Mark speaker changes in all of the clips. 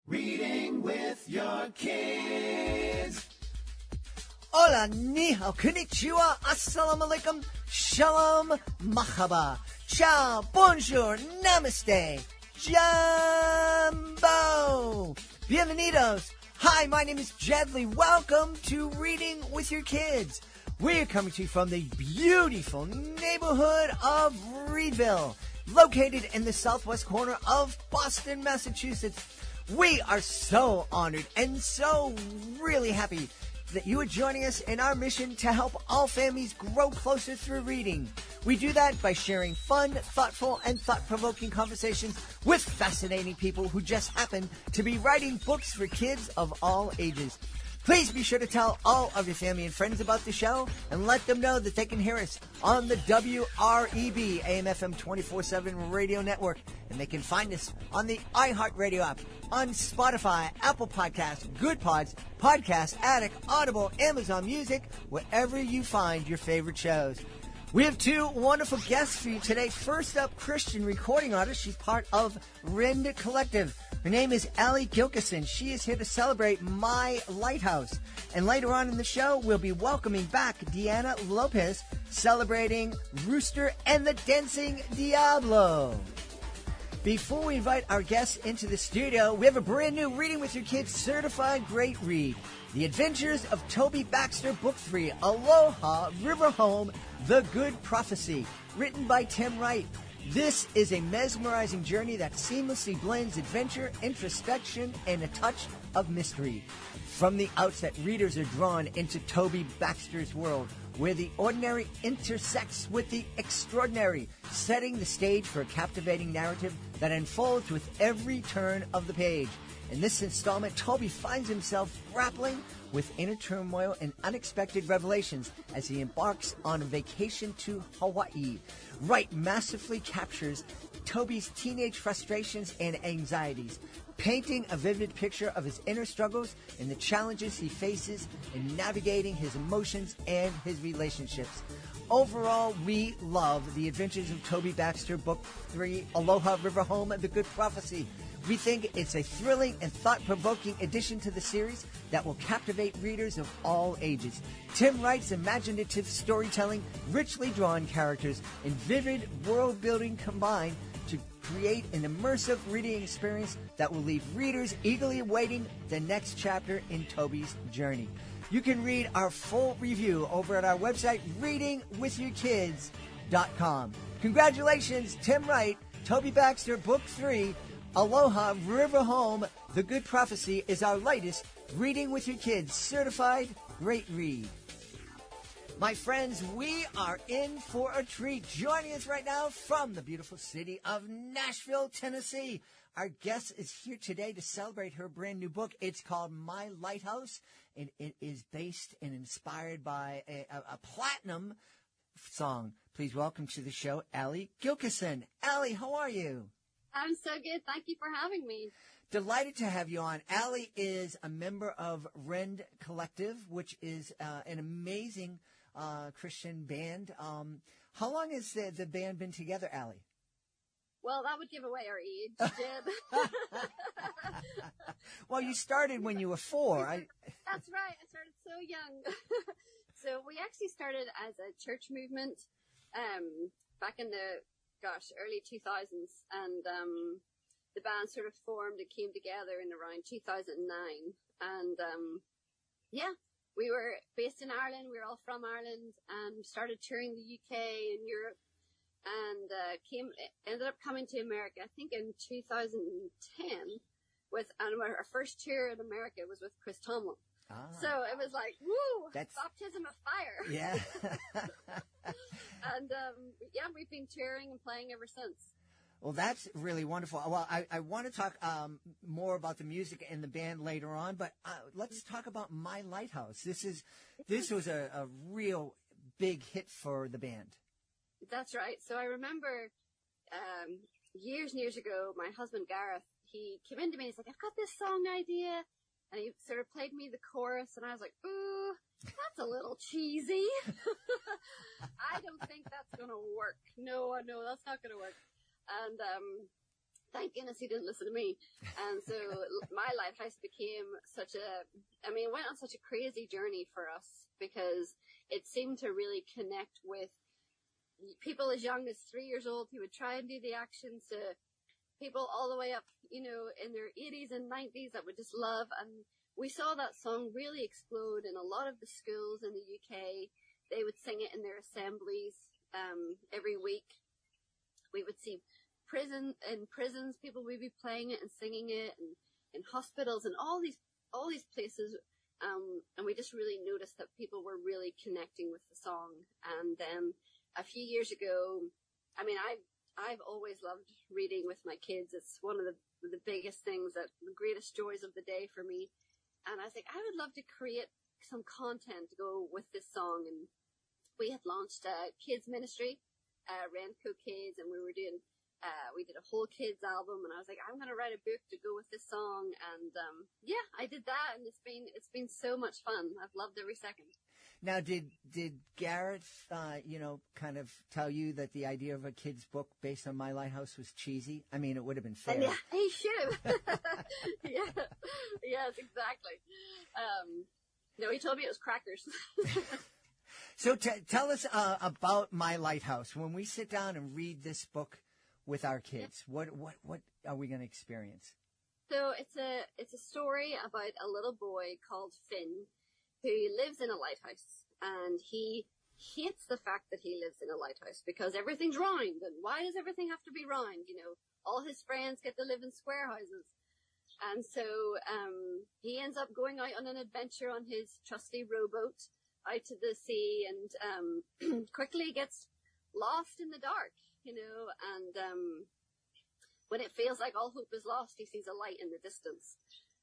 Speaker 1: Reading with your kids.
Speaker 2: Hola, ni hao, konnichiwa, assalamu alaikum, shalom, mahaba, ciao, bonjour, namaste, jumbo, bienvenidos. Hi, my name is Jedley. Welcome to Reading with Your Kids. We're coming to you from the beautiful neighborhood of Reedville, located in the southwest corner of Boston, Massachusetts. We are so honored and so really happy that you are joining us in our mission to help all families grow closer through reading. We do that by sharing fun, thoughtful, and thought-provoking conversations with fascinating people who just happen to be writing books for kids of all ages. Please be sure to tell all of your family and friends about the show and let them know that they can hear us on the WREB AM/FM 24/7 radio network. And they can find us on the iHeartRadio app, on Spotify, Apple Podcasts, Good Pods, Podcast Addict, Audible, Amazon Music, wherever you find your favorite shows. We have two wonderful guests for you today. First up, Chhristian recording artist. She's part of Rend Collective. Her name is Ali Gilkerson. She is here to celebrate My Lighthouse. And later on in the show, we'll be welcoming back Dianna Lopez, celebrating Rooster and the Dancing Diablo. Before we invite our guests into the studio, we have a brand new Reading with Your Kids certified great read. The Adventures of Toby Baxter, Book 3, Aloha, River Home, The Good Prophecy, written by Tim Wright. This is a mesmerizing journey that seamlessly blends adventure, introspection, and a touch of mystery. From the outset, readers are drawn into Toby Baxter's world, where the ordinary intersects with the extraordinary, setting the stage for a captivating narrative that unfolds with every turn of the page. In this installment, Toby finds himself grappling with inner turmoil and unexpected revelations as he embarks on a vacation to Hawaii. Wright masterfully captures Toby's teenage frustrations and anxieties, painting a vivid picture of his inner struggles and the challenges he faces in navigating his emotions and his relationships. Overall, we love The Adventures of Toby Baxter, Book 3, Aloha, River Home, and The Good Prophecy. We think it's a thrilling and thought-provoking addition to the series that will captivate readers of all ages. Tim Wright's imaginative storytelling, richly drawn characters, and vivid world-building combine to create an immersive reading experience that will leave readers eagerly awaiting the next chapter in Toby's journey. You can read our full review over at our website, readingwithyourkids.com. Congratulations, Tim Wright, Toby Baxter, Book 3, Aloha, River Home, The Good Prophecy is our latest Reading with Your Kids certified great read. My friends, we are in for a treat. Joining us right now from the beautiful city of Nashville, Tennessee. Our guest is here today to celebrate her brand new book. It's called My Lighthouse, and it is based and inspired by a platinum song. Please welcome to the show, Ali Gilkerson. Ali, how are you?
Speaker 3: I'm so good. Thank you for having me.
Speaker 2: Delighted to have you on. Ali is a member of Rend Collective, which is an amazing Christian band. How long has the band been together, Ali?
Speaker 3: Well, that would give away our age, Jeb.
Speaker 2: Well, you started when you were 4.
Speaker 3: That's right. I started so young. So we actually started as a church movement back in the early 2000s, and the band sort of formed and came together in around 2009, and we were based in Ireland. We were all from Ireland, and started touring the UK and Europe, and ended up coming to America, I think in 2010, and our first tour in America was with Chris Tomlin. So it was like, woo, baptism of fire.
Speaker 2: Yeah.
Speaker 3: And, we've been touring and playing ever since.
Speaker 2: Well, that's really wonderful. Well, I want to talk more about the music and the band later on, but let's talk about My Lighthouse. This was a real big hit for the band.
Speaker 3: That's right. So I remember years and years ago, my husband Gareth, he came into me and he's like, I've got this song idea. And he sort of played me the chorus, and I was like, ooh, that's a little cheesy. I don't think that's going to work. No, that's not going to work. And thank goodness he didn't listen to me. And so my Lighthouse became it went on such a crazy journey for us because it seemed to really connect with people as young as 3 years old who would try and do the actions to people all the way up, in their 80s and 90s that would just love. And we saw that song really explode in a lot of the schools in the UK. They would sing it in their assemblies every week. We would see prisons, people would be playing it and singing it, and in hospitals and all these places. And we just really noticed that people were really connecting with the song. And then a few years ago, I've always loved reading with my kids. It's one of the biggest things, the greatest joys of the day for me. And I think I would love to create some content to go with this song. And we had launched a kids ministry, Rend Collective, and we did a whole kids album. And I was like, I'm going to write a book to go with this song. And I did that, and it's been so much fun. I've loved every second.
Speaker 2: Now, did Garrett, kind of tell you that the idea of a kid's book based on My Lighthouse was cheesy? I mean, it would have been fair.
Speaker 3: Yeah, he should have. Yeah. Yes, exactly. No, he told me it was crackers.
Speaker 2: So tell us about My Lighthouse. When we sit down and read this book with our kids, what are we going to experience?
Speaker 3: So it's a story about a little boy called Finn, who lives in a lighthouse, and he hates the fact that he lives in a lighthouse because everything's round, and why does everything have to be round? All his friends get to live in square houses. And so he ends up going out on an adventure on his trusty rowboat out to the sea, and quickly gets lost in the dark, and when it feels like all hope is lost, he sees a light in the distance.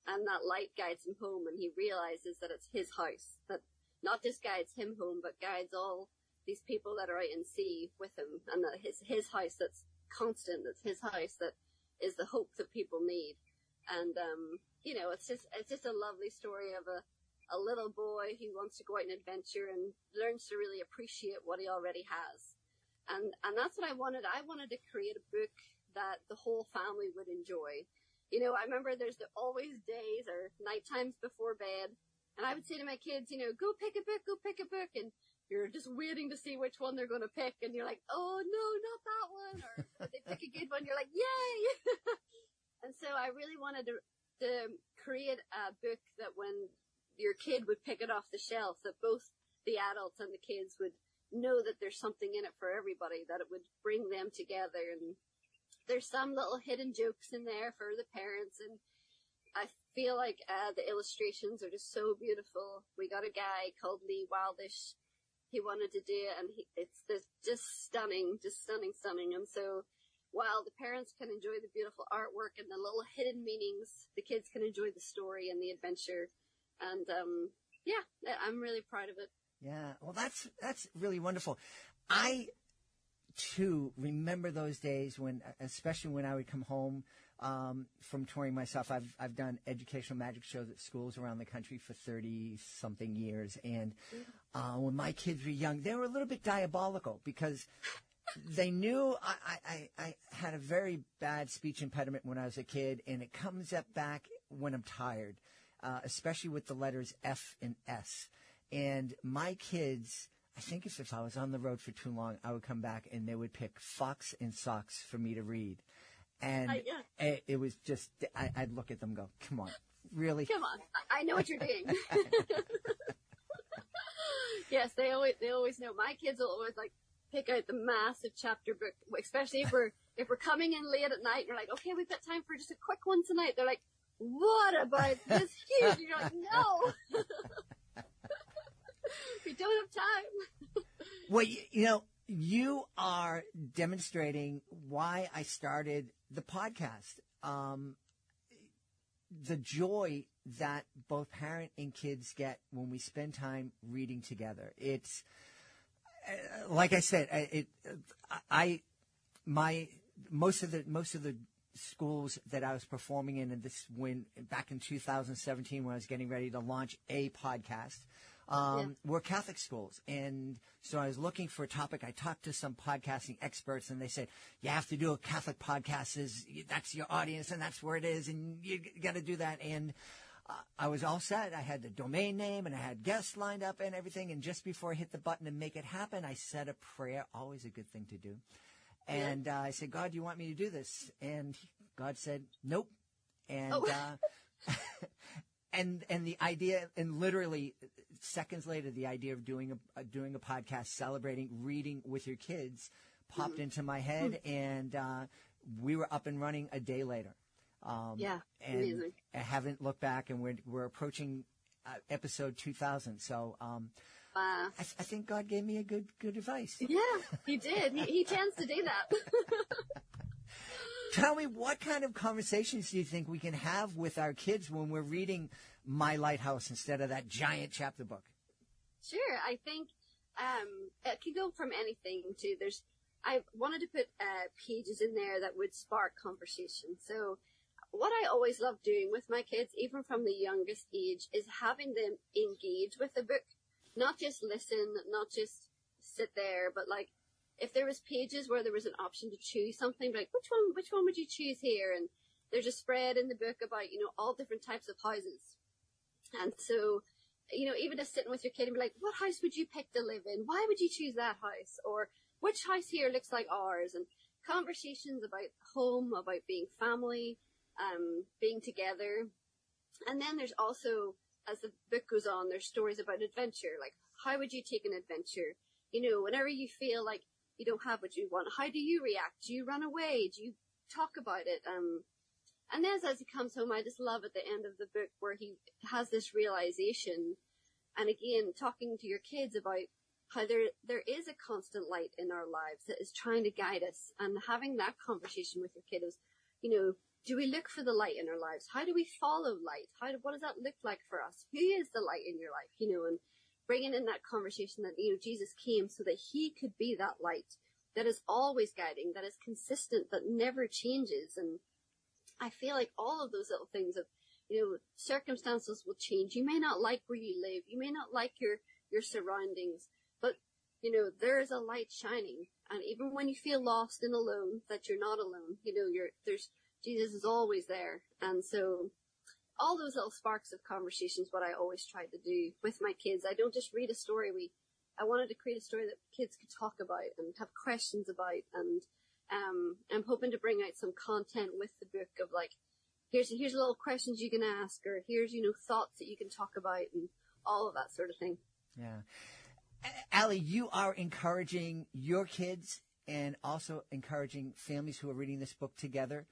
Speaker 3: And that light guides him home, and he realizes that it's his house, that not just guides him home, but guides all these people that are out in sea with him, and that his house that's constant, that's his house that is the hope that people need. And, it's just a lovely story of a little boy who wants to go out on an adventure and learns to really appreciate what he already has. And that's what I wanted. I wanted to create a book that the whole family would enjoy. I remember there's always days or night times before bed, and I would say to my kids, go pick a book, and you're just waiting to see which one they're going to pick, and you're like, oh no, not that one, or they pick a good one, you're like, yay! And so I really wanted to create a book that when your kid would pick it off the shelf, that both the adults and the kids would know that there's something in it for everybody, that it would bring them together. And there's some little hidden jokes in there for the parents, and I feel like the illustrations are just so beautiful. We got a guy called Lee Wildish. He wanted to do it, and it's just stunning. And so while the parents can enjoy the beautiful artwork and the little hidden meanings, the kids can enjoy the story and the adventure. And I'm really proud of it.
Speaker 2: Yeah, well, that's really wonderful. I too remember those days especially when I would come home from touring myself. I've done educational magic shows at schools around the country for 30-something years, and when my kids were young, they were a little bit diabolical because they knew I had a very bad speech impediment when I was a kid, and it comes up back when I'm tired, especially with the letters F and S. And my kids, I think if I was on the road for too long, I would come back and they would pick Fox and Socks for me to read. And it was just, I'd look at them and go, come on, really?
Speaker 3: Come on. I know what you're doing. Yes, they always know. My kids will always pick out the massive chapter book, especially if we're coming in late at night and we're like, okay, we've got time for just a quick one tonight. They're like, what about this huge? And you're like, no. We don't have time.
Speaker 2: Well, you are demonstrating why I started the podcast. The joy that both parent and kids get when we spend time reading together. It's like I said, most of the schools that I was performing in, and back in 2017 when I was getting ready to launch a podcast. were Catholic schools. And so I was looking for a topic. I talked to some podcasting experts, and they said, you have to do a Catholic podcast. That's your audience, and that's where it is, and you got to do that. And I was all set. I had the domain name, and I had guests lined up and everything. And just before I hit the button to make it happen, I said a prayer, always a good thing to do. And I said, God, do you want me to do this? And God said, nope. And and the idea, and literally seconds later, the idea of doing a podcast celebrating reading with your kids popped into my head, and we were up and running a day later. And
Speaker 3: amazing.
Speaker 2: I haven't looked back, and we're approaching episode 2000. So I think God gave me a good advice.
Speaker 3: Yeah, he did. He tends to do that.
Speaker 2: Tell me, what kind of conversations do you think we can have with our kids when we're reading My Lighthouse instead of that giant chapter book?
Speaker 3: Sure. I think it could go from anything to I wanted to put pages in there that would spark conversation. So what I always love doing with my kids, even from the youngest age, is having them engage with the book. Not just listen, not just sit there, but like, if there was pages where there was an option to choose something, like which one would you choose here? And there's a spread in the book about, all different types of houses. And so, even just sitting with your kid and be like, what house would you pick to live in? Why would you choose that house? Or which house here looks like ours? And conversations about home, about being family, being together. And then there's also, as the book goes on, there's stories about adventure. Like, how would you take an adventure? Whenever you feel like you don't have what you want, how do you react? Do you run away? Do you talk about it? And then as he comes home, I just love at the end of the book where he has this realization, and again, talking to your kids about how there is a constant light in our lives that is trying to guide us, and having that conversation with your kid is, do we look for the light in our lives? How do we follow light? What does that look like for us? Who is the light in your life? And bringing in that conversation that, Jesus came so that he could be that light that is always guiding, that is consistent, that never changes. And I feel like all of those little things of, circumstances will change. You may not like where you live. You may not like your surroundings, but, there is a light shining. And even when you feel lost and alone, that you're not alone, Jesus is always there. And so all those little sparks of conversations, what I always try to do with my kids. I don't just read a story. I wanted to create a story that kids could talk about and have questions about. And I'm hoping to bring out some content with the book of like, here's little questions you can ask, or here's, thoughts that you can talk about, and all of that sort of thing.
Speaker 2: Yeah. Ali, you are encouraging your kids and also encouraging families who are reading this book together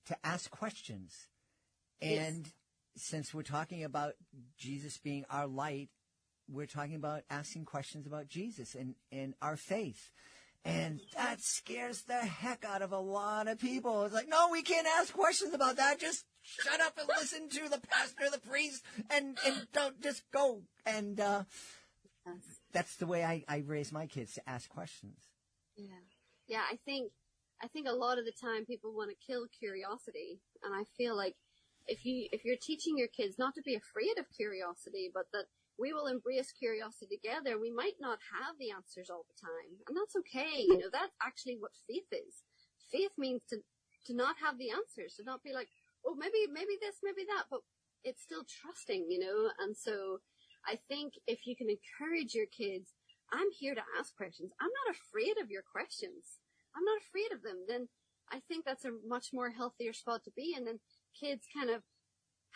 Speaker 2: to ask questions. And since we're talking about Jesus being our light, we're talking about asking questions about Jesus and our faith. And that scares the heck out of a lot of people. It's like, no, we can't ask questions about that. Just shut up and listen to the pastor, the priest, and don't just go. And that's the way I raise my kids, to ask questions.
Speaker 3: Yeah. I think a lot of the time people want to kill curiosity, and I feel like if you're teaching your kids not to be afraid of curiosity, but that we will embrace curiosity together, we might not have the answers all the time, and that's okay. That's actually what faith is. Faith means to not have the answers, to not be like, oh, maybe this, maybe that, but it's still trusting, and so I think if you can encourage your kids, I'm here to ask questions. I'm not afraid of your questions. I'm not afraid of them. Then I think that's a much more healthier spot to be. And then kids kind of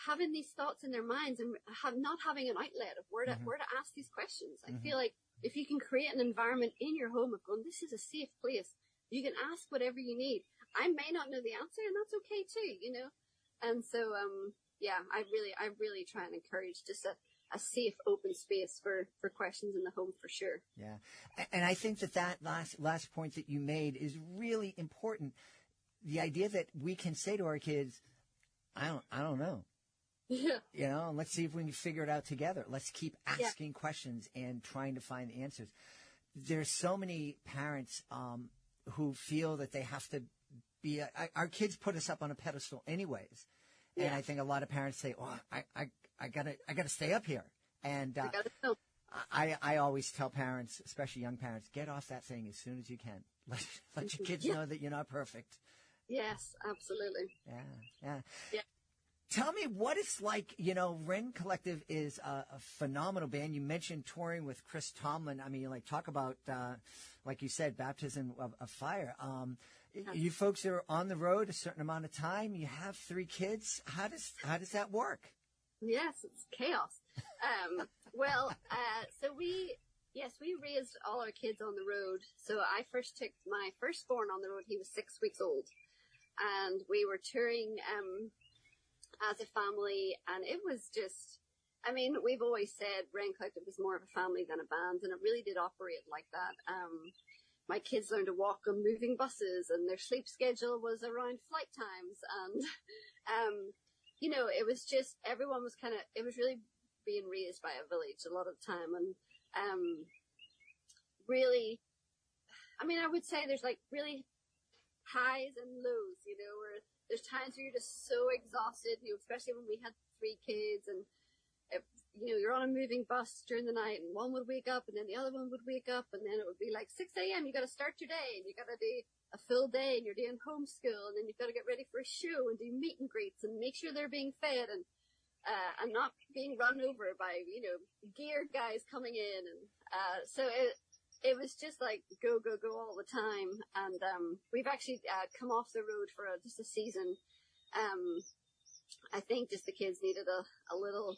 Speaker 3: having these thoughts in their minds and not having an outlet of where to ask these questions. I feel like if you can create an environment in your home of going, this is a safe place. You can ask whatever you need. I may not know the answer, and that's okay too, And so, I really try and encourage just a safe, open space for questions in the home, for sure.
Speaker 2: Yeah. And I think that last point that you made is really important. The idea that we can say to our kids, I don't know.
Speaker 3: Yeah.
Speaker 2: Let's see if we can figure it out together. Let's keep asking questions and trying to find the answers. There's so many parents who feel that they have to be our kids put us up on a pedestal anyways. And I think a lot of parents say, "Oh, I gotta stay up here." And I always tell parents, especially young parents, get off that thing as soon as you can. Let your kids know that you're not perfect.
Speaker 3: Yes, absolutely.
Speaker 2: Yeah.
Speaker 3: Yeah.
Speaker 2: Tell me what it's like. Rend Collective is a phenomenal band. You mentioned touring with Chris Tomlin. I mean, talk about, like you said, baptism of fire. You folks are on the road a certain amount of time. You have 3 kids. How does that work?
Speaker 3: Yes, it's chaos. So we raised all our kids on the road. So I first took my firstborn on the road. He was 6 weeks old, and we were touring as a family, and it was just, we've always said Rend Collective was more of a family than a band, and it really did operate like that. My kids learned to walk on moving buses, and their sleep schedule was around flight times, and it was just, everyone was it was really being raised by a village a lot of the time, and really, I would say there's really highs and lows, where there's times where you're just so exhausted, especially when we had 3 kids, and you're on a moving bus during the night, and one would wake up, and then the other one would wake up, and then it would be 6 a.m. You got to start your day, and you got to do a full day, and you're doing homeschool, and then you've got to get ready for a show and do meet and greets and make sure they're being fed and not being run over by geared guys coming in, and so it was just go all the time. And we've actually come off the road for just a season. I think just the kids needed a little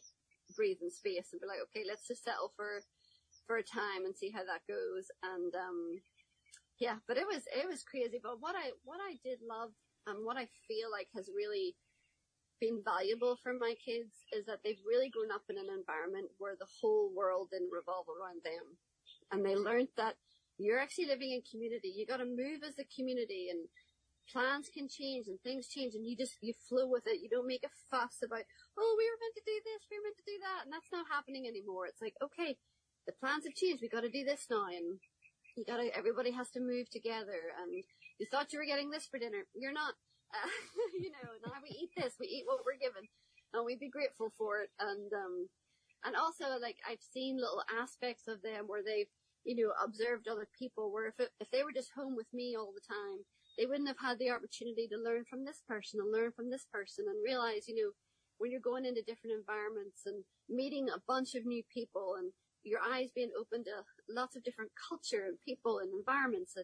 Speaker 3: breathing space and be like, okay, let's just settle for a time and see how that goes. And but it was crazy. But what I did love, and what I feel like has really been valuable for my kids, is that they've really grown up in an environment where the whole world didn't revolve around them. And they learned that you're actually living in community. You got to move as a community, and plans can change and things change, and you flow with it. You don't make a fuss about, oh, we were meant to do this, we were meant to do that, and that's not happening anymore. It's okay, the plans have changed. We got to do this now, and everybody has to move together. And you thought you were getting this for dinner, you're not. Now we eat this, we eat what we're given, and we be grateful for it. And also, I've seen little aspects of them where they've, observed other people, where if they were just home with me all the time, they wouldn't have had the opportunity to learn from this person and learn from this person, and realize, when you're going into different environments and meeting a bunch of new people, and your eyes being open to lots of different culture and people and environments,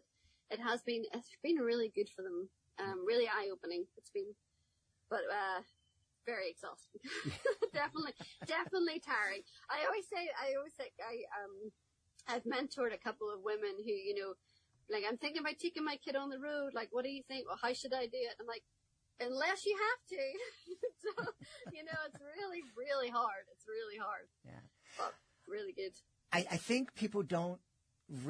Speaker 3: it's been really good for them. Really eye-opening. It's been, but very exhausting. definitely tiring. I've mentored a couple of women who, I'm thinking about taking my kid on the road. What do you think? Well, how should I do it? I'm unless you have to. So, it's really, really hard. It's really hard. Yeah. But really good.
Speaker 2: I think people don't.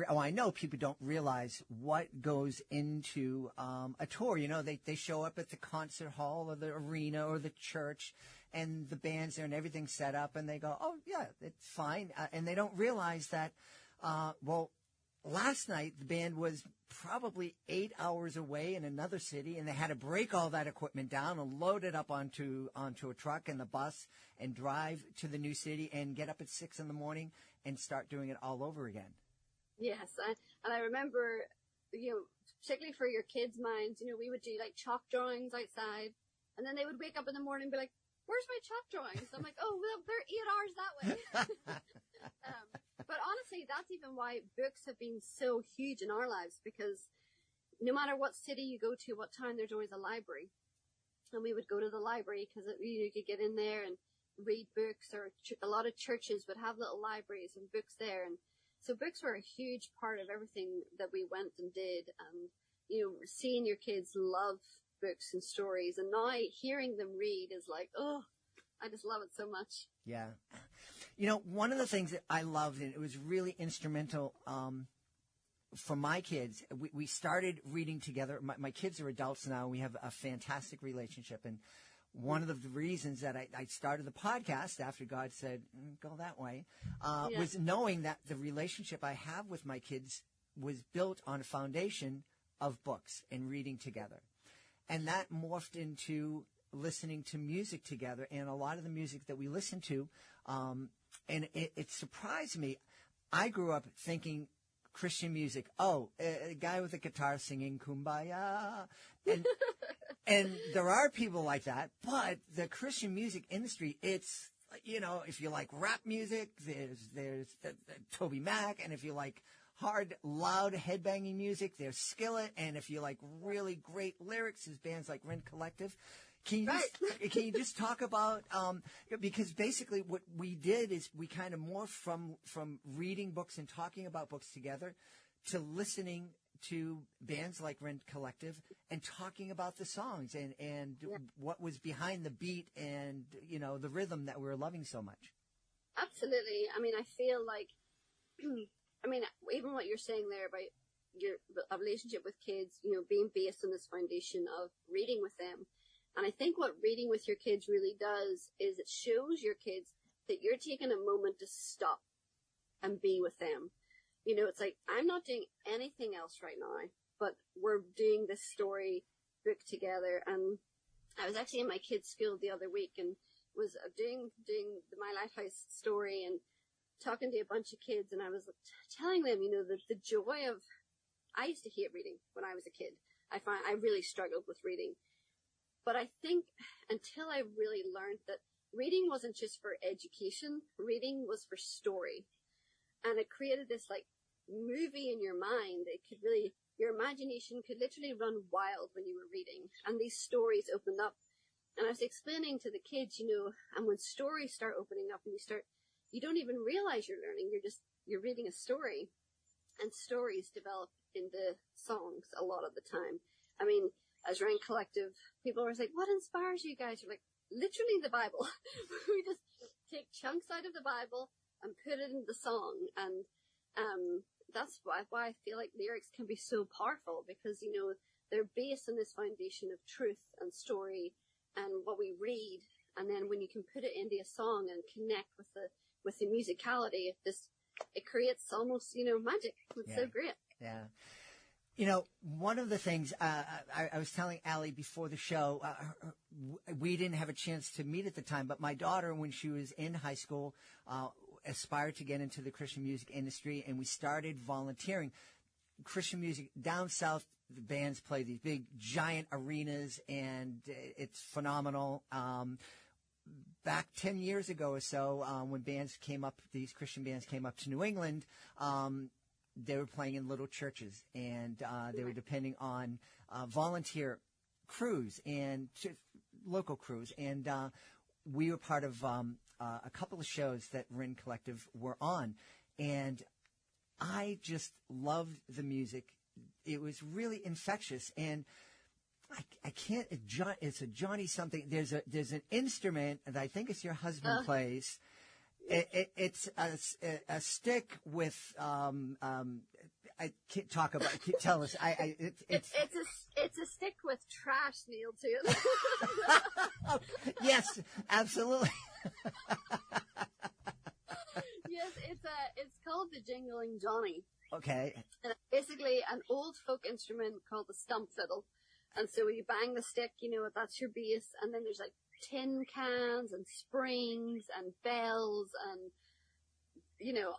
Speaker 2: I know people don't realize what goes into a tour. They show up at the concert hall or the arena or the church, and the band's there and everything's set up, and they go, oh, yeah, it's fine. And they don't realize that, last night the band was probably 8 hours away in another city, and they had to break all that equipment down and load it up onto a truck and the bus and drive to the new city and get up at 6 a.m. and start doing it all over again.
Speaker 3: Yes, and I remember, particularly for your kids' minds, we would do chalk drawings outside, and then they would wake up in the morning and be like, where's my chalk drawings? I'm like, oh, well, they're 8 hours that way. But honestly, that's even why books have been so huge in our lives, because no matter what city you go to, what town, there's always a library. And we would go to the library because you could get in there and read books, or a lot of churches would have little libraries and books there. And so books were a huge part of everything that we went and did. And, seeing your kids love books and stories, and now hearing them read is oh, I just love it so much.
Speaker 2: Yeah. One of the things that I loved, and it was really instrumental for my kids, we started reading together. My kids are adults now. We have a fantastic relationship. And one of the reasons that I started the podcast after God said, go that way, was knowing that the relationship I have with my kids was built on a foundation of books and reading together. And that morphed into listening to music together. And a lot of the music that we listen to, and it surprised me. I grew up thinking Christian music. Oh, a guy with a guitar singing "Kumbaya," and there are people like that. But the Christian music industry, it's if you like rap music, there's Toby Mac, and if you like hard, loud, headbanging music, there's Skillet, and if you like really great lyrics, there's bands like Rend Collective. Can you just talk about because basically what we did is we kind of morphed from reading books and talking about books together to listening to bands like Rend Collective and talking about the songs and what was behind the beat and the rhythm that we were loving so much.
Speaker 3: Absolutely. I mean, I feel like even what you're saying there about your relationship with kids, being based on this foundation of reading with them. And I think what reading with your kids really does is it shows your kids that you're taking a moment to stop and be with them. It's like, I'm not doing anything else right now, but we're doing this story book together. And I was actually in my kids' school the other week and was doing my Lighthouse story and talking to a bunch of kids. And I was telling them, the joy of, I used to hate reading when I was a kid. I really struggled with reading. But I think until I really learned that reading wasn't just for education, reading was for story. And it created this movie in your mind. Your imagination could literally run wild when you were reading. And these stories opened up. And I was explaining to the kids, and when stories start opening up and you don't even realize you're learning. You're reading a story. And stories develop into songs a lot of the time. I mean, as Rend Collective, people were like, what inspires you guys? You're like, literally the Bible. We just take chunks out of the Bible and put it in the song. And that's why I feel like lyrics can be so powerful because, they're based on this foundation of truth and story and what we read. And then when you can put it into a song and connect with the musicality, it creates almost, magic. It's so great.
Speaker 2: Yeah. One of the things I was telling Ali before the show, we didn't have a chance to meet at the time, but my daughter, when she was in high school, aspired to get into the Christian music industry, and we started volunteering. Christian music down south, the bands play these big, giant arenas, and it's phenomenal. Back 10 years ago or so, when these Christian bands came up to New England, they were playing in little churches, and they were depending on volunteer crews and local crews. And we were part of a couple of shows that Rend Collective were on. And I just loved the music. It was really infectious. And I can't, it's a Johnny something. There's an instrument that I think it's your husband plays. It's a stick with I can't talk about. Tell us.
Speaker 3: It's a stick with trash nailed to it.
Speaker 2: Yes, absolutely.
Speaker 3: Yes, it's called the Jingling Johnny.
Speaker 2: Okay.
Speaker 3: And it's basically an old folk instrument called the stump fiddle. And so when you bang the stick, that's your bass, and then there's tin cans and springs and bells and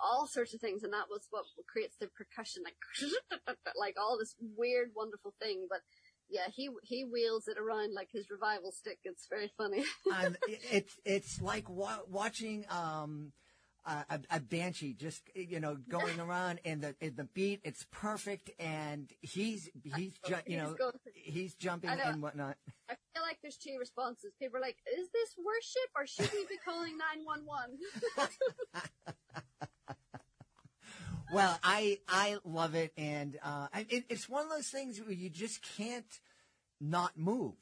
Speaker 3: all sorts of things, and that was what creates the percussion, like all this weird, wonderful thing. But yeah, he wheels it around like his revival stick. It's very funny.
Speaker 2: It's like watching a banshee just going around, and the beat, it's perfect, and he's jumping and whatnot.
Speaker 3: I feel like there's two responses. People are like, is this worship or should we be calling 911?
Speaker 2: Well, I love it, and it's one of those things where you just can't not move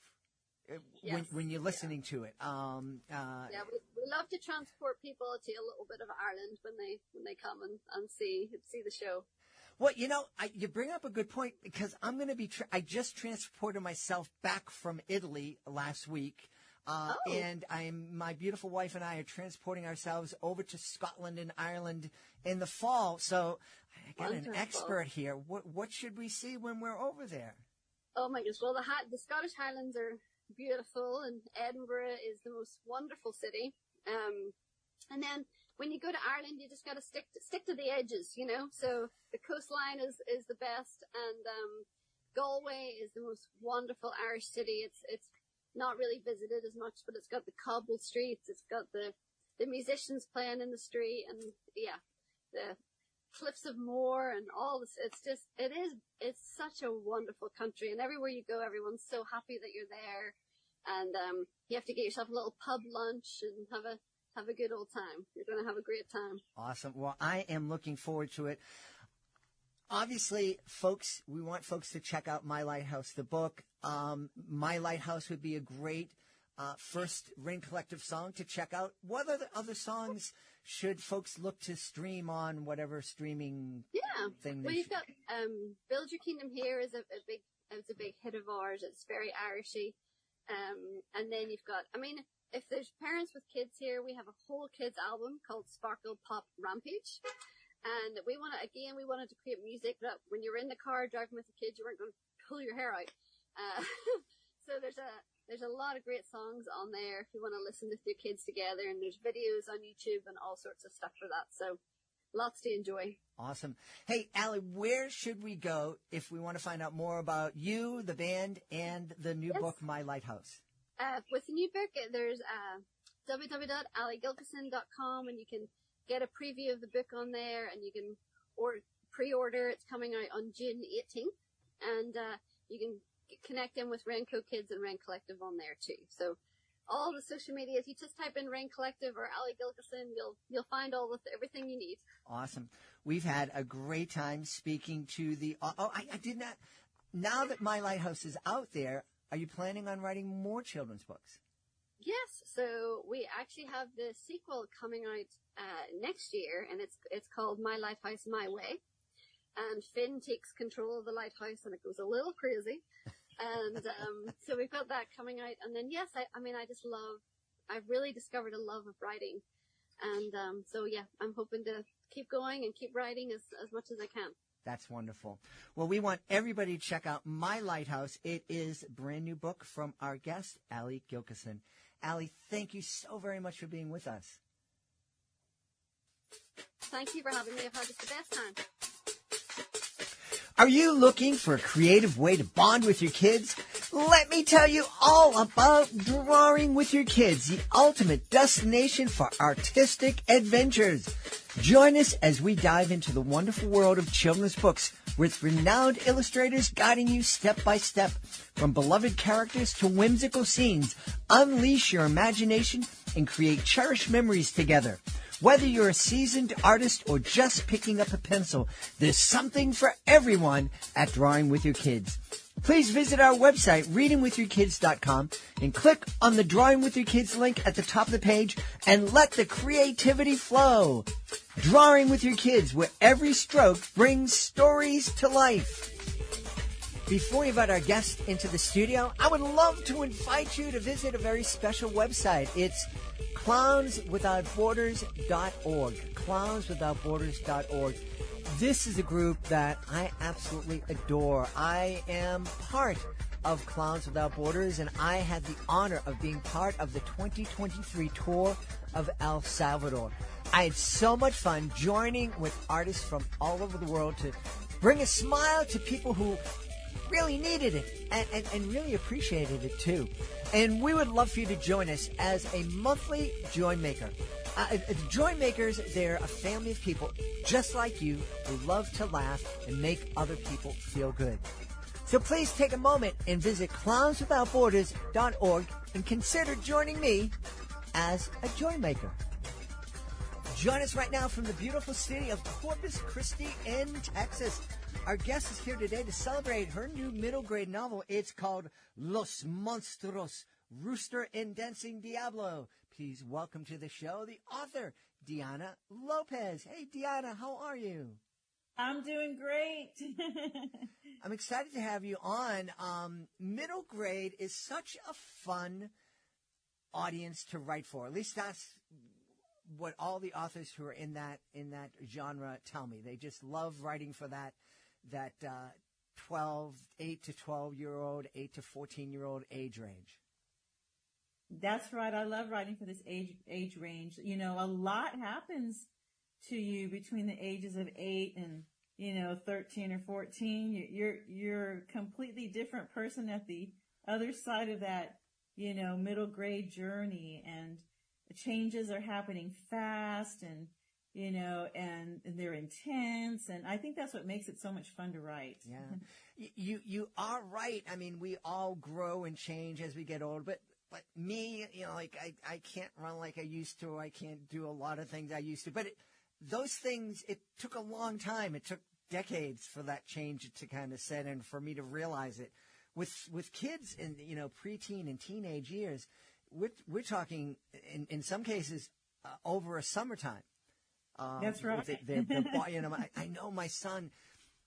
Speaker 2: when you're listening to it.
Speaker 3: We love to transport people to a little bit of Ireland when they come and see the show.
Speaker 2: Well, you bring up a good point, because I'm going to be. I just transported myself back from Italy last week, and my beautiful wife and I are transporting ourselves over to Scotland and Ireland in the fall. So I got an expert here. What should we see when we're over there?
Speaker 3: Oh my gosh! Well, the Scottish Highlands are beautiful, and Edinburgh is the most wonderful city. And then when you go to Ireland, you just got to stick to the edges, you know. So the coastline is the best, and Galway is the most wonderful Irish city. It's not really visited as much, but it's got the cobbled streets. It's got the musicians playing in the street, and the cliffs of Moher and all this. It's such a wonderful country, and everywhere you go, everyone's so happy that you're there, and you have to get yourself a little pub lunch and have a good old time. You're going to have a great time.
Speaker 2: Awesome. Well, I am looking forward to it. Obviously, folks, we want folks to check out My Lighthouse, the book. My Lighthouse would be a great first Rend Collective song to check out. What other songs should folks look to stream on whatever streaming thing?
Speaker 3: Well, you've got Build Your Kingdom Here is a big hit of ours. It's very Irishy. And then you've got, I mean, if there's parents with kids here, we have a whole kids album called Sparkle Pop Rampage. And we wanted to create music that when you're in the car driving with the kids, you weren't going to pull your hair out. So there's a lot of great songs on there if you want to listen with your kids together, and there's videos on YouTube and all sorts of stuff for that. So lots to enjoy.
Speaker 2: Awesome. Hey, Ali, where should we go if we want to find out more about you, the band, and the new book, My Lighthouse?
Speaker 3: With the new book, there's www.aligilkerson.com, and you can get a preview of the book on there, and you can pre-order. It's coming out on June 18th, and you can connect in with Rend Kids and Rend Collective on there too. So all the social media, if you just type in Rend Collective or Ali Gilkerson, you'll find everything you need.
Speaker 2: Awesome. We've had a great time speaking to the. I did not. Now that My Lighthouse is out there, are you planning on writing more children's books?
Speaker 3: Yes. So we actually have the sequel coming out next year, and it's called My Lighthouse, My Way. And Finn takes control of the lighthouse, and it goes a little crazy. And so we've got that coming out. And then, yes, I've really discovered a love of writing. And I'm hoping to keep going and keep writing as much as I can.
Speaker 2: That's wonderful. Well, we want everybody to check out My Lighthouse. It is a brand new book from our guest, Ali Gilkerson. Ali, thank you so very much for being with us.
Speaker 3: Thank you for having me. I've had the best time.
Speaker 2: Are you looking for a creative way to bond with your kids? Let me tell you all about Drawing with Your Kids, the ultimate destination for artistic adventures. Join us as we dive into the wonderful world of children's books with renowned illustrators guiding you step by step. From beloved characters to whimsical scenes, unleash your imagination and create cherished memories together. Whether you're a seasoned artist or just picking up a pencil, there's something for everyone at Drawing with Your Kids. Please visit our website, readingwithyourkids.com, and click on the Drawing with Your Kids link at the top of the page and let the creativity flow. Drawing with Your Kids, where every stroke brings stories to life. Before we invite our guest into the studio, I would love to invite you to visit a very special website. It's clownswithoutborders.org. Clownswithoutborders.org. This is a group that I absolutely adore. I am part of Clowns Without Borders, and I had the honor of being part of the 2023 tour of El Salvador. I had so much fun joining with artists from all over the world to bring a smile to people who really needed it and really appreciated it too. And we would love for you to join us as a monthly Joy Maker. Joy Makers, they're a family of people just like you who love to laugh and make other people feel good. So please take a moment and visit clownswithoutborders.org and consider joining me as a Joy Maker. Join us right now from the beautiful city of Corpus Christi in Texas. Our guest is here today to celebrate her new middle grade novel. It's called Los Monstros, Rooster and Dancing Diablo. Please welcome to the show the author, Dianna Lopez. Hey, Dianna, how are you?
Speaker 4: I'm doing great.
Speaker 2: I'm excited to have you on. Middle grade is such a fun audience to write for. At least that's what all the authors who are in that genre tell me. They just love writing for that 8 to 12-year-old, 8 to 14-year-old age range.
Speaker 4: That's right. I love writing for this age range. You know, a lot happens to you between the ages of 8 and, 13 or 14. You're a completely different person at the other side of that, middle grade journey, and changes are happening fast, and, and they're intense. And I think that's what makes it so much fun to write.
Speaker 2: Yeah. You are right. I mean, we all grow and change as we get older, but me, like I can't run like I used to. I can't do a lot of things I used to, but those things, it took a long time. It took decades for that change to kind of set in, for me to realize it. With kids in, preteen and teenage years, we're talking in some cases over a summertime.
Speaker 4: That's right.
Speaker 2: I know my son,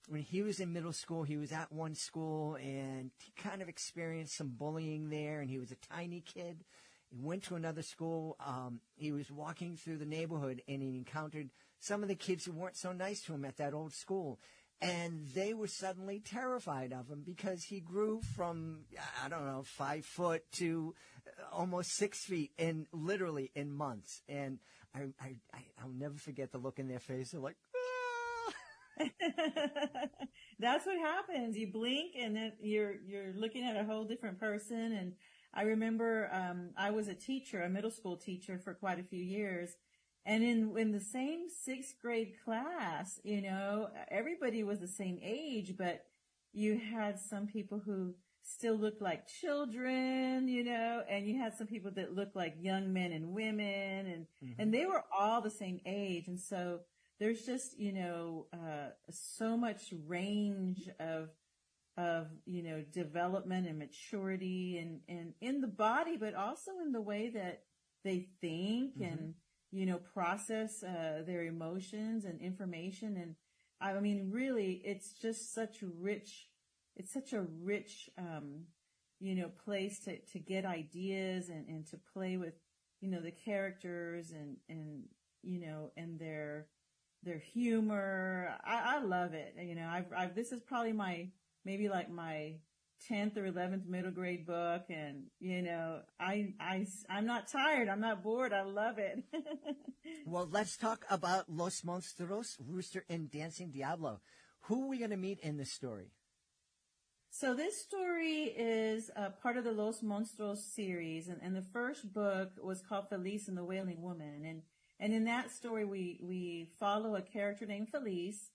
Speaker 2: when he was in middle school, he was at one school and he kind of experienced some bullying there, and he was a tiny kid. He went to another school. He was walking through the neighborhood and he encountered some of the kids who weren't so nice to him at that old school. And they were suddenly terrified of him because he grew from, 5 foot to almost 6 feet literally in months. And I'll never forget the look in their face. They're like, ah!
Speaker 4: That's what happens. You blink and then you're looking at a whole different person. And I remember, I was a teacher, a middle school teacher for quite a few years. And in the same 6th grade class, everybody was the same age, but you had some people who still looked like children, and you had some people that looked like young men and women, and they were all the same age. And so there's just, so much range of development and maturity and in the body, but also in the way that they think and, process their emotions and information. And I mean, really, it's just such a rich, place to get ideas and to play with, the characters and their humor. I love it. This is probably maybe like my 10th or 11th middle grade book, and I'm not tired, I'm not bored, I love it.
Speaker 2: Well, let's talk about Los Monstros, Rooster and Dancing Diablo. Who are we going to meet in this story?
Speaker 4: So this story is part of the Los Monstros series, and the first book was called Feliz and the Wailing Woman, and in that story we follow a character named Feliz.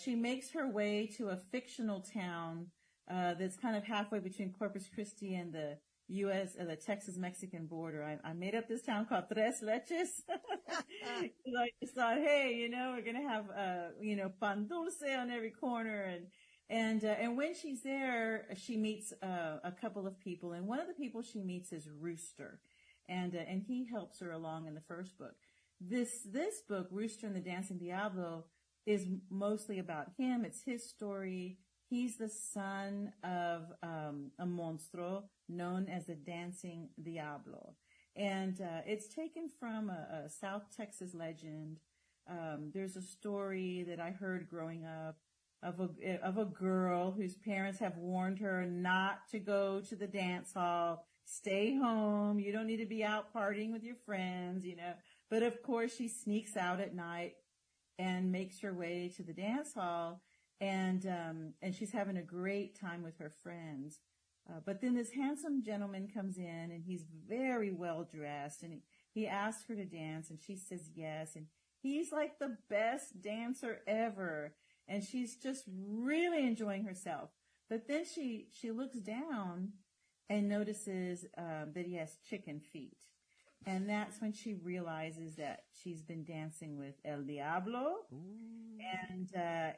Speaker 4: She makes her way to a fictional town that's kind of halfway between Corpus Christi and the the Texas-Mexican border. I made up this town called Tres Leches. I just thought, hey, we're going to have, pan dulce on every corner. And when she's there, she meets a couple of people. And one of the people she meets is Rooster. And he helps her along in the first book. This book, Rooster and the Dancing Diablo, is mostly about him. It's his story. He's the son of a monstro known as the Dancing Diablo. And it's taken from a South Texas legend. There's a story that I heard growing up of a girl whose parents have warned her not to go to the dance hall. Stay home. You don't need to be out partying with your friends, But of course, she sneaks out at night and makes her way to the dance hall. And she's having a great time with her friends. But then this handsome gentleman comes in, and he's very well dressed, and he asks her to dance, and she says yes. And he's like the best dancer ever. And she's just really enjoying herself. But then she looks down and notices, that he has chicken feet. And that's when she realizes that she's been dancing with El Diablo. Ooh.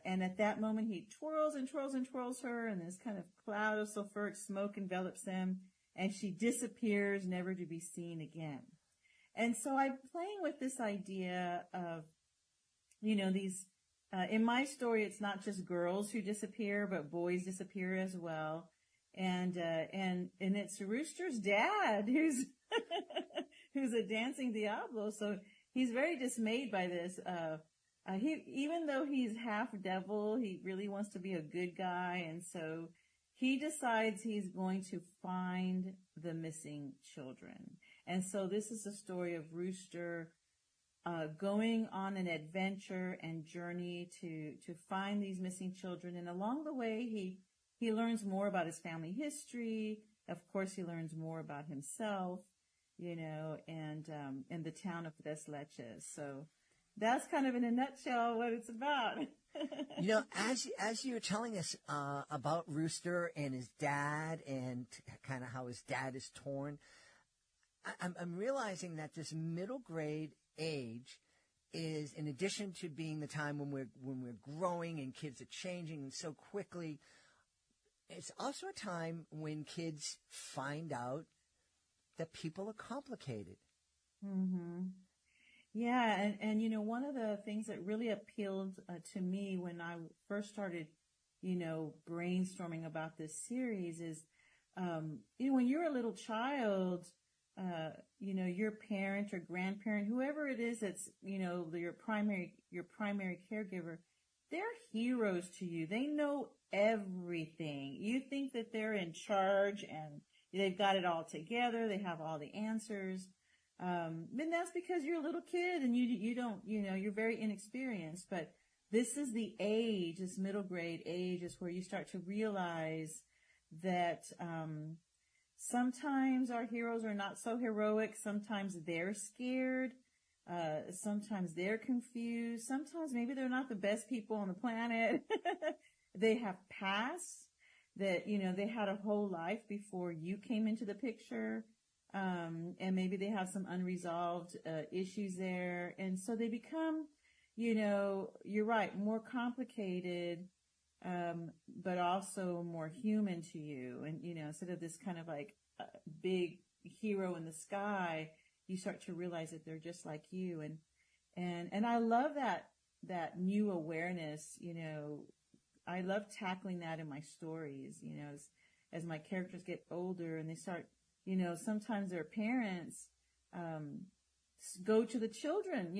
Speaker 4: And at that moment, he twirls and twirls and twirls her, and this kind of cloud of sulfuric smoke envelops them, and she disappears, never to be seen again. And so I'm playing with this idea of, these, in my story, it's not just girls who disappear, but boys disappear as well. And it's Rooster's dad who's who's a dancing Diablo. So he's very dismayed by this. Even though he's half devil, he really wants to be a good guy. And so he decides he's going to find the missing children. And so this is the story of Rooster going on an adventure and journey to find these missing children. And along the way, he learns more about his family history. Of course, he learns more about himself, and the town of Tres Leches. So that's kind of in a nutshell what it's about.
Speaker 2: As you were telling us about Rooster and his dad and kind of how his dad is torn, I'm realizing that this middle grade age is, in addition to being the time when we're growing and kids are changing so quickly, it's also a time when kids find out that people are complicated.
Speaker 4: Mm-hmm. Yeah, and when one of the things that really appealed to me when I first started, brainstorming about this series is, when you're a little child, your parent or grandparent, whoever it is that's, your primary caregiver, they're heroes to you. They know everything. You think that they're in charge and they've got it all together. They have all the answers. And that's because you're a little kid and you don't, you're very inexperienced. But this is the age, this middle grade age is where you start to realize that, sometimes our heroes are not so heroic. Sometimes they're scared. Sometimes they're confused. Sometimes maybe they're not the best people on the planet. They have pasts that, they had a whole life before you came into the picture. And maybe they have some unresolved issues there. And so they become, you're right, more complicated, but also more human to you. And, instead of this kind of like big hero in the sky, you start to realize that they're just like you. And I love that new awareness, I love tackling that in my stories, as my characters get older and they start, sometimes their parents, go to the children,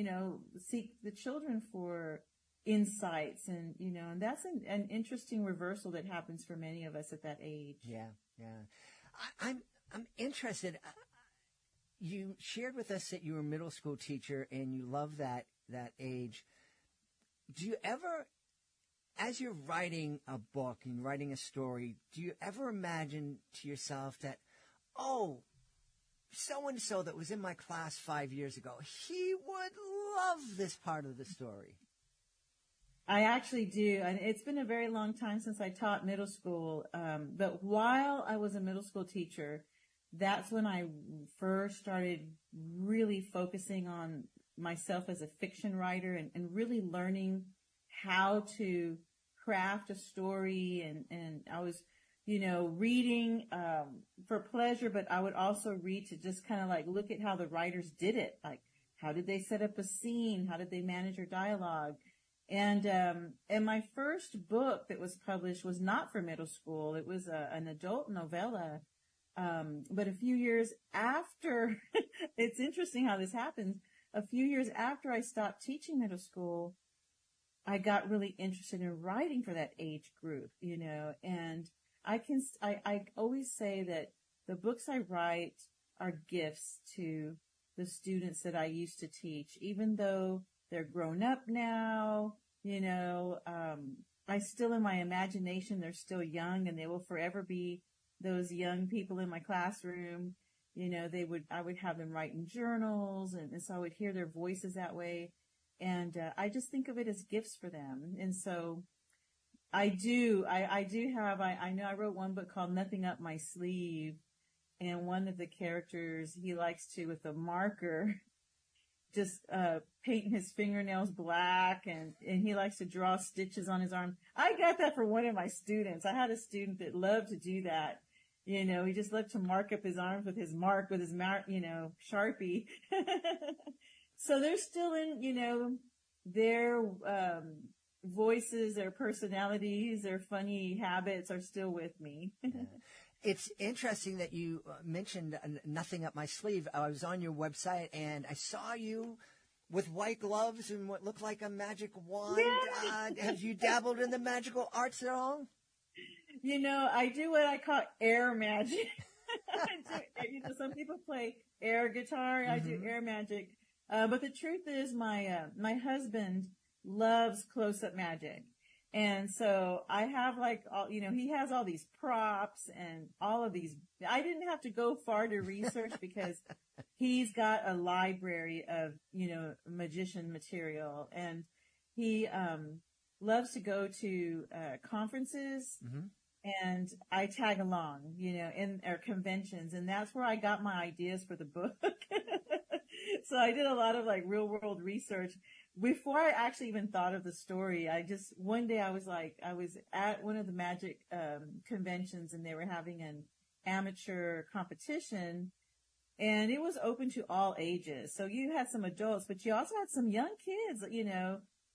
Speaker 4: seek the children for insights and, and that's an interesting reversal that happens for many of us at that age.
Speaker 2: Yeah. I'm interested. You shared with us that you were a middle school teacher and you love that age. Do you ever, as you're writing a book and writing a story, do you ever imagine to yourself that, oh, so-and-so that was in my class 5 years ago, he would love this part of the story?
Speaker 4: I actually do. And it's been a very long time since I taught middle school. But while I was a middle school teacher, that's when I first started really focusing on myself as a fiction writer and really learning how to craft a story. And I was, reading, for pleasure, but I would also read to just kind of like look at how the writers did it. Like, how did they set up a scene? How did they manage their dialogue? And my first book that was published was not for middle school. It was an adult novella. But a few years after, it's interesting how this happens. A few years after I stopped teaching middle school, I got really interested in writing for that age group, and I always say that the books I write are gifts to the students that I used to teach, even though they're grown up now, I still, in my imagination, they're still young and they will forever be those young people in my classroom. I would have them write in journals and so I would hear their voices that way. And, I just think of it as gifts for them. And so I do have, I know I wrote one book called Nothing Up My Sleeve. And one of the characters, he likes to, with a marker, just paint his fingernails black and he likes to draw stitches on his arm. I got that from one of my students. I had a student that loved to do that. He just loved to mark up his arms with his Sharpie. So they're still in, their voices, their personalities, their funny habits are still with me.
Speaker 2: It's interesting that you mentioned Nothing Up My Sleeve. I was on your website and I saw you with white gloves and what looked like a magic wand.
Speaker 4: Yeah.
Speaker 2: Have you dabbled in the magical arts at all?
Speaker 4: I do what I call air magic. Some people play air guitar. I do air magic. But the truth is my husband loves close-up magic. And so I have he has all these props and all of these. I didn't have to go far to research because he's got a library of, magician material, and he, loves to go to, conferences, and I tag along, in our conventions, and that's where I got my ideas for the book. So I did a lot of real world research before I actually even thought of the story. One day I was at one of the magic, conventions, and they were having an amateur competition, and it was open to all ages. So you had some adults, but you also had some young kids,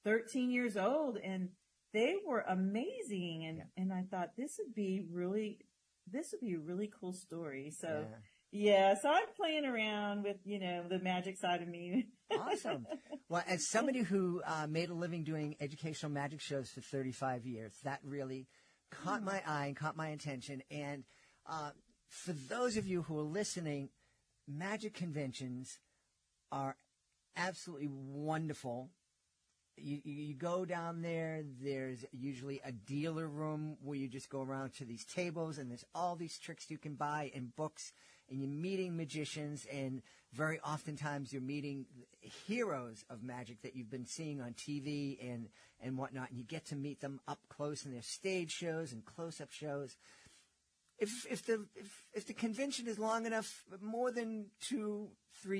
Speaker 4: 13 years old, and they were amazing. And I thought this would be a really cool story. So so I'm playing around with, the magic side of me.
Speaker 2: Awesome. Well, as somebody who made a living doing educational magic shows for 35 years, that really caught my eye and caught my attention. And for those of you who are listening, magic conventions are absolutely wonderful. You go down there, there's usually a dealer room where you just go around to these tables, and there's all these tricks you can buy and books, and you're meeting magicians, and very oftentimes you're meeting heroes of magic that you've been seeing on TV and whatnot, and you get to meet them up close in their stage shows and close-up shows. If the convention is long enough, more than 2-3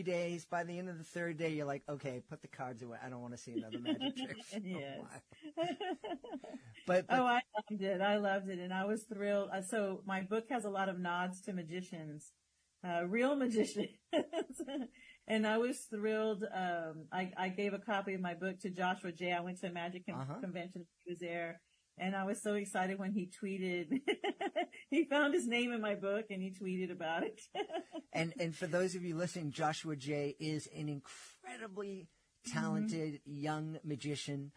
Speaker 2: days, by the end of the third day, you're like, okay, put the cards away. I don't want to see another magic trick.
Speaker 4: Yes.
Speaker 2: But
Speaker 4: I loved it. And I was thrilled. So my book has a lot of nods to magicians, real magicians. And I was thrilled. I gave a copy of my book to Joshua J. I went to a magic convention. He was there. And I was so excited when he tweeted. He found his name in my book and he tweeted about it.
Speaker 2: And for those of you listening, Joshua J. is an incredibly talented young magician.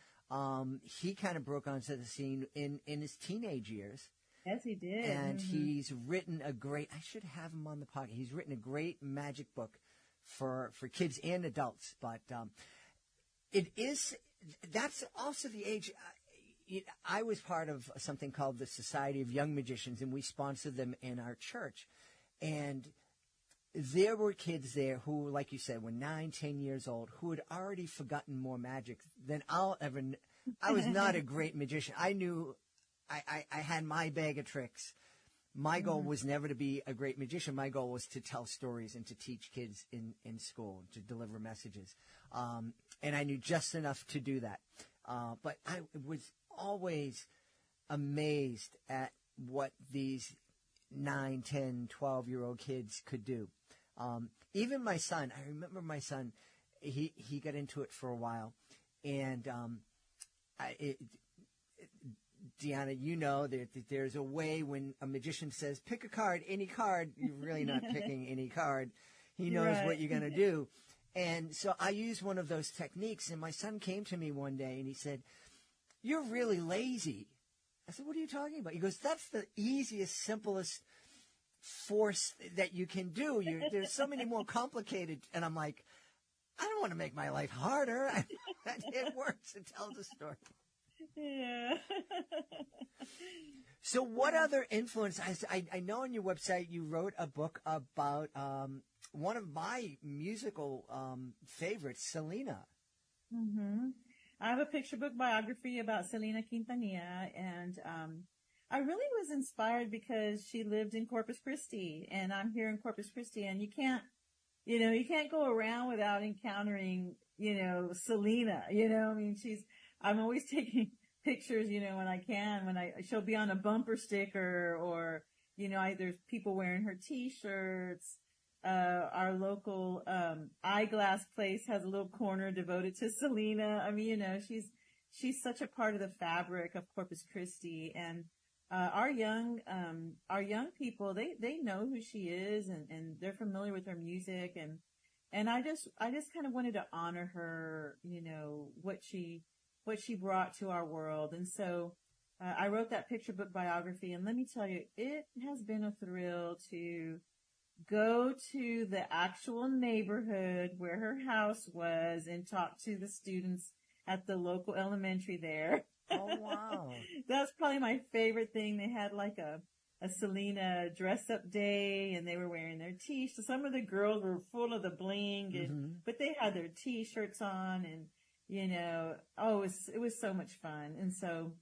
Speaker 2: He kind of broke onto the scene in his teenage years.
Speaker 4: Yes, he did.
Speaker 2: And he's written I should have him on the podcast. He's written a great magic book for kids and adults. But that's also the age. I was part of something called the Society of Young Magicians, and we sponsored them in our church. And there were kids there who, like you said, were 9, 10 years old, who had already forgotten more magic than I'll ever. I was not a great magician. I knew I had my bag of tricks. My goal was never to be a great magician. My goal was to tell stories and to teach kids in school, to deliver messages. And I knew just enough to do that. But I was always amazed at what these 9, 10, 12-year-old kids could do. Even my son, I remember my son, he got into it for a while. And Dianna, there's a way when a magician says, pick a card, any card, you're really not picking any card. He knows what you're going to do. And so I used one of those techniques, and my son came to me one day, and he said, you're really lazy. I said, what are you talking about? He goes, that's the easiest, simplest force that you can do. There's so many more complicated. And I'm like, I don't want to make my life harder. It works. It tells a story.
Speaker 4: Yeah.
Speaker 2: So what other influence? I know on your website you wrote a book about one of my musical favorites, Selena.
Speaker 4: Mm-hmm. I have a picture book biography about Selena Quintanilla, and I really was inspired because she lived in Corpus Christi, and I'm here in Corpus Christi, and you can't go around without encountering, Selena, I mean, I'm always taking pictures, when I can, she'll be on a bumper sticker or, there's people wearing her t-shirts. Our local, eyeglass place has a little corner devoted to Selena. I mean, she's such a part of the fabric of Corpus Christi, and, our young people, they know who she is, and they're familiar with her music, and I just kind of wanted to honor her, what she brought to our world. And so I wrote that picture book biography, and let me tell you, it has been a thrill to go to the actual neighborhood where her house was and talk to the students at the local elementary there.
Speaker 2: Oh, wow.
Speaker 4: That's probably my favorite thing. They had like a Selena dress up day, and they were wearing their t-shirts. Some of the girls were full of the bling, and, but they had their t-shirts on, and, you know, it was so much fun. And so,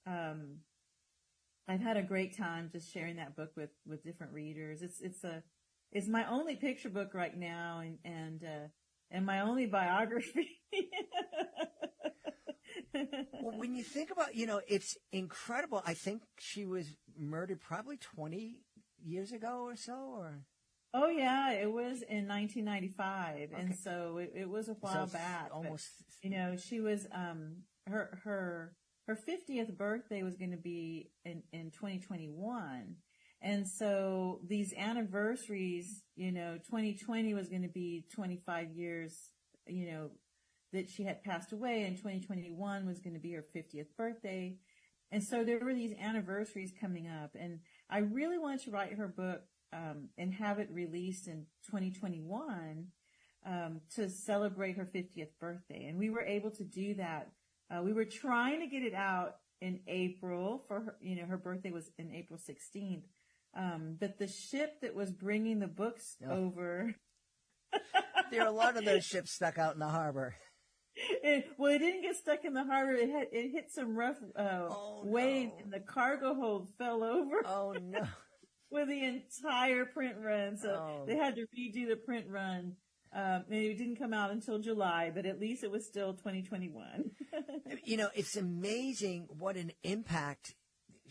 Speaker 4: I've had a great time just sharing that book with different readers. It's my only picture book right now, and my only biography.
Speaker 2: Well, when you think about, you know, it's incredible. I think she was murdered probably 20 years ago or so, or?
Speaker 4: Oh yeah, it was in 1995.
Speaker 2: Okay.
Speaker 4: And so it was a while back.
Speaker 2: Almost.
Speaker 4: But, you know, she was, her 50th birthday was going to be in 2021. And so these anniversaries, you know, 2020 was going to be 25 years, you know, that she had passed away, and 2021 was going to be her 50th birthday. And so there were these anniversaries coming up, and I really wanted to write her book, and have it released in 2021, to celebrate her 50th birthday. And we were able to do that. We were trying to get it out in April for her, you know, her birthday was in April 16th. But the ship that was bringing the books over.
Speaker 2: There are a lot of those ships stuck out in the harbor.
Speaker 4: It didn't get stuck in the harbor. It hit some rough waves, and the cargo hold fell over.
Speaker 2: Oh no!
Speaker 4: With the entire print run, so they had to redo the print run. And it didn't come out until July, but at least it was still 2021.
Speaker 2: You know, it's amazing what an impact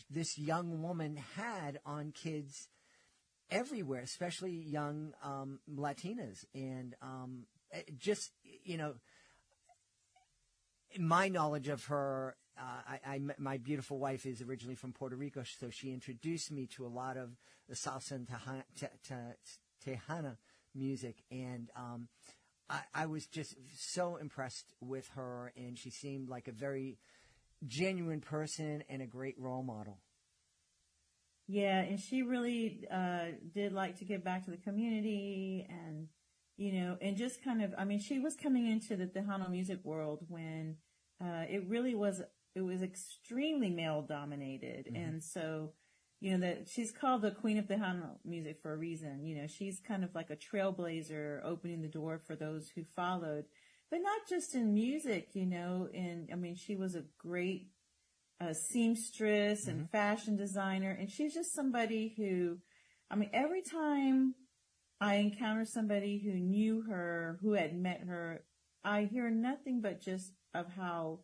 Speaker 2: this young woman had on kids everywhere, especially young Latinas, and just, you know. My knowledge of her, my beautiful wife is originally from Puerto Rico, so she introduced me to a lot of the salsa and Tejana music, and I was just so impressed with her, and she seemed like a very genuine person and a great role model.
Speaker 4: Yeah, and she really did like to give back to the community, and you know, and just kind of, I mean, she was coming into the Tejano music world when it was extremely male dominated. Mm-hmm. And so, you know, that she's called the Queen of Tejano music for a reason. You know, she's kind of like a trailblazer, opening the door for those who followed, but not just in music, you know, and I mean, she was a great seamstress and mm-hmm. fashion designer. And she's just somebody who, I mean, every time I encounter somebody who knew her, who had met her, I hear nothing but just of how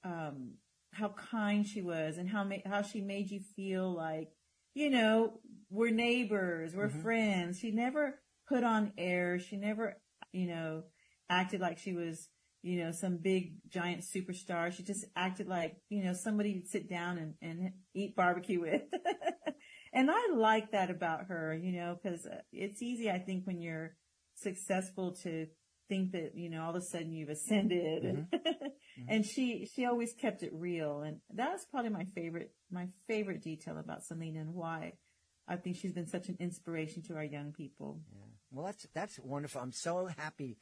Speaker 4: kind she was, and how she made you feel like, you know, we're neighbors, we're mm-hmm. friends. She never put on airs. She never, you know, acted like she was, you know, some big giant superstar. She just acted like, you know, somebody you'd sit down and eat barbecue with. And I like that about her, you know, because it's easy, I think, when you're successful to think that, you know, all of a sudden you've ascended. Mm-hmm. And, mm-hmm. and she always kept it real. And that's probably my favorite detail about Selena, and why I think she's been such an inspiration to our young people.
Speaker 2: Yeah. Well, that's wonderful. I'm so happy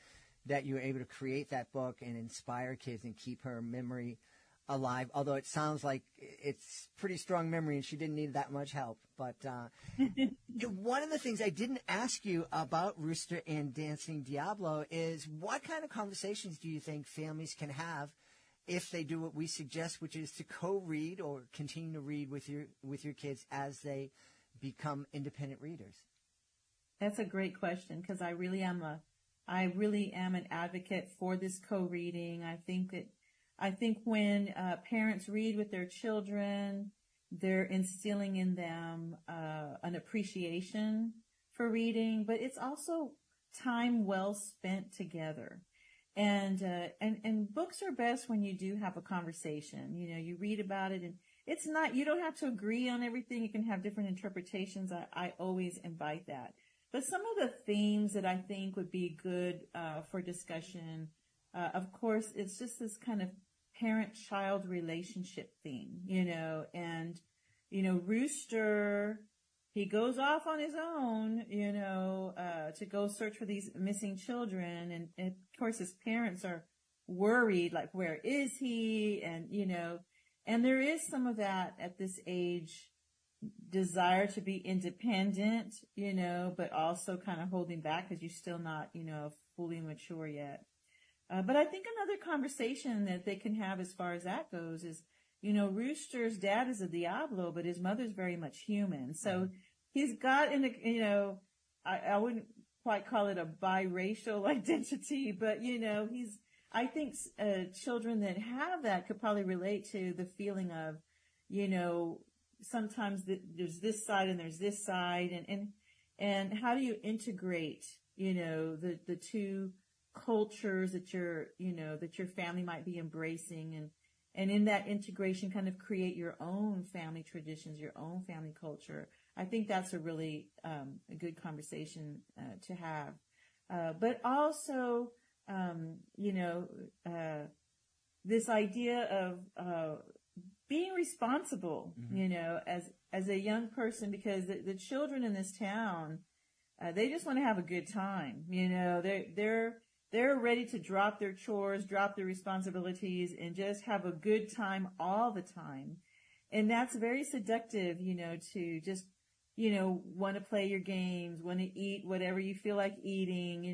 Speaker 2: that you were able to create that book and inspire kids and keep her memory alive, although it sounds like it's pretty strong memory and she didn't need that much help. But one of the things I didn't ask you about Rooster and Dancing Diablo is, what kind of conversations do you think families can have if they do what we suggest, which is to co-read or continue to read with your kids as they become independent readers?
Speaker 4: That's a great question, because I really am an advocate for this co-reading. I think when parents read with their children, they're instilling in them an appreciation for reading, but it's also time well spent together. And books are best when you do have a conversation. You know, you read about it, and it's not, you don't have to agree on everything. You can have different interpretations. I always invite that. But some of the themes that I think would be good for discussion, of course, it's just this kind of parent-child relationship theme, and, Rooster, he goes off on his own, to go search for these missing children. And of course, his parents are worried, like, where is he? And, and there is some of that at this age, desire to be independent, but also kind of holding back because you're still not, fully mature yet. But I think another conversation that they can have as far as that goes is, Rooster's dad is a Diablo, but his mother's very much human. So he's got I wouldn't quite call it a biracial identity, but, I think children that have that could probably relate to the feeling of, sometimes there's this side and there's this side, and how do you integrate, the two cultures that your family might be embracing, and in that integration kind of create your own family traditions, your own family culture. I think that's a really a good conversation to have. But also, this idea of being responsible, as a young person, because the children in this town, they just want to have a good time. They're ready to drop their chores, drop their responsibilities, and just have a good time all the time. And that's very seductive, to just, want to play your games, want to eat whatever you feel like eating,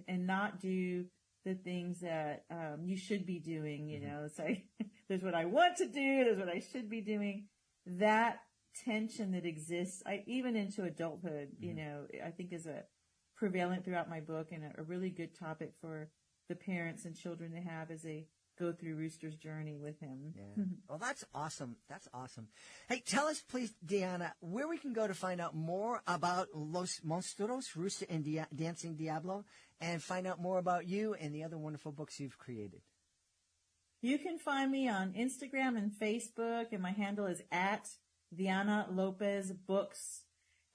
Speaker 4: and not do the things that you should be doing, It's like, there's what I want to do, there's what I should be doing. That tension that exists, even into adulthood, I think is prevalent throughout my book, and a really good topic for the parents and children to have as they go through Rooster's journey with him.
Speaker 2: Yeah. Well, that's awesome. That's awesome. Hey, tell us, please, Dianna, where we can go to find out more about Los Monstros, Rooster and Dancing Diablo, and find out more about you and the other wonderful books you've created.
Speaker 4: You can find me on Instagram and Facebook, and my handle is at Dianna Lopez Books.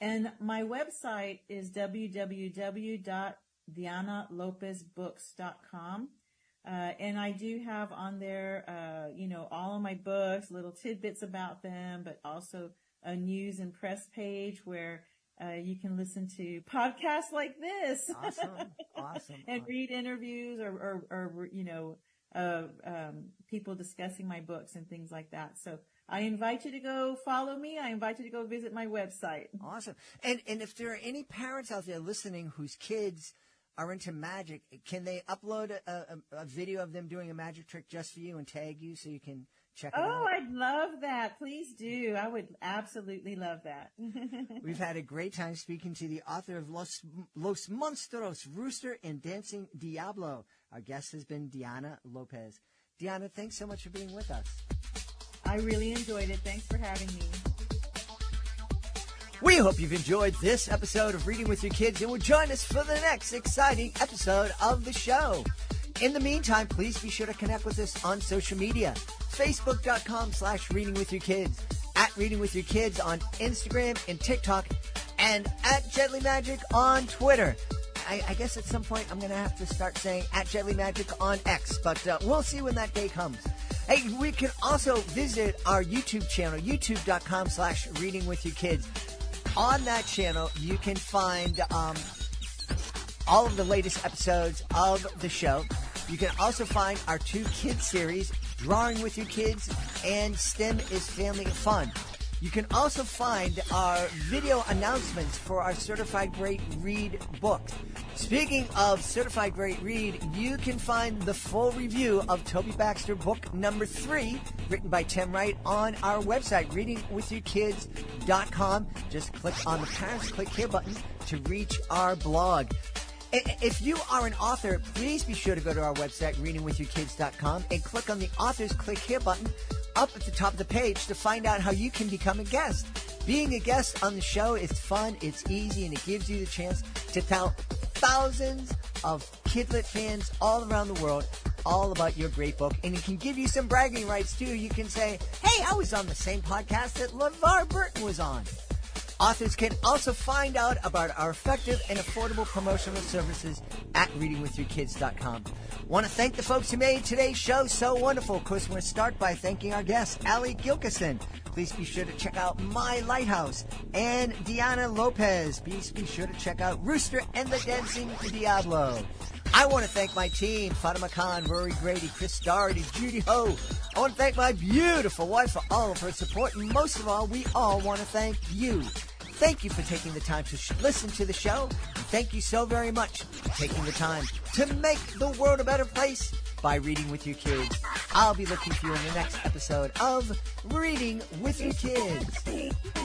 Speaker 4: And my website is www.diannalopezbooks.com. And I do have on there, all of my books, little tidbits about them, but also a news and press page where you can listen to podcasts like this.
Speaker 2: Awesome.
Speaker 4: And read interviews or people discussing my books and things like that. So I invite you to go follow me. I invite you to go visit my website.
Speaker 2: Awesome. And if there are any parents out there listening whose kids are into magic, can they upload a video of them doing a magic trick just for you and tag you so you can check it out?
Speaker 4: Oh, I'd love that. Please do. I would absolutely love that.
Speaker 2: We've had a great time speaking to the author of Los Monstros, Rooster and Dancing Diablo. Our guest has been Dianna Lopez. Dianna, thanks so much for being with us.
Speaker 4: I really enjoyed it. Thanks for having me.
Speaker 2: We hope you've enjoyed this episode of Reading with Your Kids and will join us for the next exciting episode of the show. In the meantime, please be sure to connect with us on social media. Facebook.com/readingwithyourkids, at Reading with Your Kids on Instagram and TikTok, and at Gently Magic on Twitter. I guess at some point I'm going to have to start saying at Gently Magic on X, but we'll see when that day comes. Hey, we can also visit our YouTube channel, youtube.com/readingwithyourkids. On that channel, you can find all of the latest episodes of the show. You can also find our 2 kids series, Drawing with Your Kids and STEM is Family Fun. You can also find our video announcements for our Certified Great Read book. Speaking of Certified Great Read, you can find the full review of Toby Baxter book number 3, written by Tim Wright, on our website, readingwithyourkids.com. Just click on the Parents Click Here button to reach our blog. If you are an author, please be sure to go to our website, readingwithyourkids.com, and click on the Authors Click Here button up at the top of the page to find out how you can become a guest. Being a guest on the show is fun, it's easy, and it gives you the chance to tell thousands of Kidlit fans all around the world all about your great book. And it can give you some bragging rights, too. You can say, hey, I was on the same podcast that LeVar Burton was on. Authors can also find out about our effective and affordable promotional services at readingwithyourkids.com. Want to thank the folks who made today's show so wonderful. Of course, we're going to start by thanking our guest, Ali Gilkerson. Please be sure to check out My Lighthouse. And Dianna Lopez. Please be sure to check out Rooster and the Dancing Diablo. I want to thank my team, Fatima Khan, Rory Grady, Chris Doherty, Judy Ho. I want to thank my beautiful wife for all of her support. And most of all, we all want to thank you. Thank you for taking the time to listen to the show. And thank you so very much for taking the time to make the world a better place by reading with your kids. I'll be looking for you in the next episode of Reading with Your Kids.